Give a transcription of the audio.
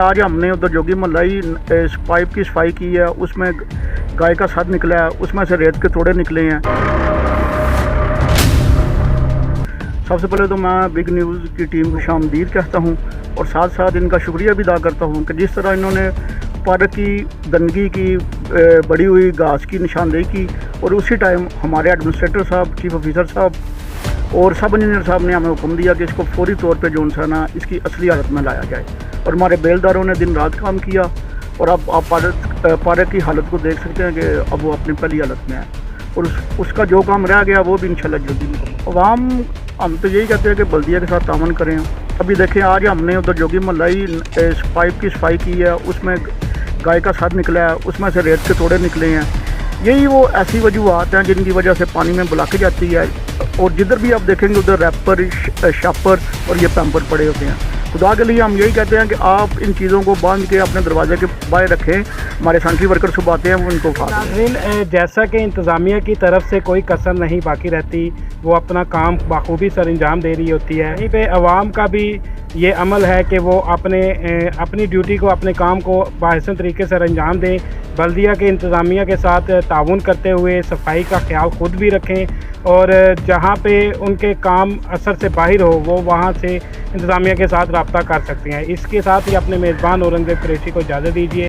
आज हमने उधर जोगी मोहल्ला ही इस पाइप की सफाई की है, उसमें गाय का साथ निकला है, उसमें से रेत के तोड़े निकले हैं। सबसे पहले तो मैं बिग न्यूज़ की टीम को शामदीद कहता हूं और साथ साथ इनका शुक्रिया भी अदा करता हूं कि जिस तरह इन्होंने पार्क की गंदगी की बड़ी हुई घास की निशानदेही की और उसी टाइम हमारे एडमिनिस्ट्रेटर साहब, चीफ ऑफिसर साहब और सब इंजीनियर साहब ने हमें हुक्म दिया कि इसको फौरी तौर पे जो सा ना इसकी असली हालत में लाया जाए। और हमारे बेलदारों ने दिन रात काम किया और अब आप पार्क की हालत को देख सकते हैं कि अब वो अपनी पहली हालत में है और उसका जो काम रह गया वो भी इंशाल्लाह जल्दी। अवाम हम तो यही कहते हैं कि बल्दिया के साथ तामन करें। अभी देखें आज हमने उधर जोगी मोहल्ला ही इस पाइप की सफाई की है, उसमें गाय का साथ निकला है, उसमें से रेत के तोड़े निकले हैं। यही वो ऐसी वजूहत हैं जिनकी वजह से पानी में ब्लॉकेज आती है और जिधर भी आप देखेंगे उधर रैपर, शापर और ये पैम्पर पड़े होते हैं। खुदा के लिए हम यही कहते हैं कि आप इन चीज़ों को बांध के अपने दरवाजे के बाहर रखें। हमारे सेंट्री वर्कर सुबह आते हैं वो उनको नाज़रीन, जैसा कि इंतज़ामिया की तरफ से कोई कसर नहीं बाकी रहती, वो अपना काम बाखूबी सर अंजाम दे रही होती है। यहीं पे अवाम का भी ये अमल है कि वो अपनी ड्यूटी को, अपने काम को बाहसन तरीके से अंजाम दें। बल्दिया के इंतज़ामिया के साथ ताउन करते हुए सफाई का ख्याल खुद भी रखें और जहाँ पे उनके काम असर से बाहर हो वो वहाँ से इंतज़ामिया के साथ रब्ता कर सकते हैं। इसके साथ ही अपने मेज़बान औरंगज़ेब कुरैशी को इजाज़त दीजिए।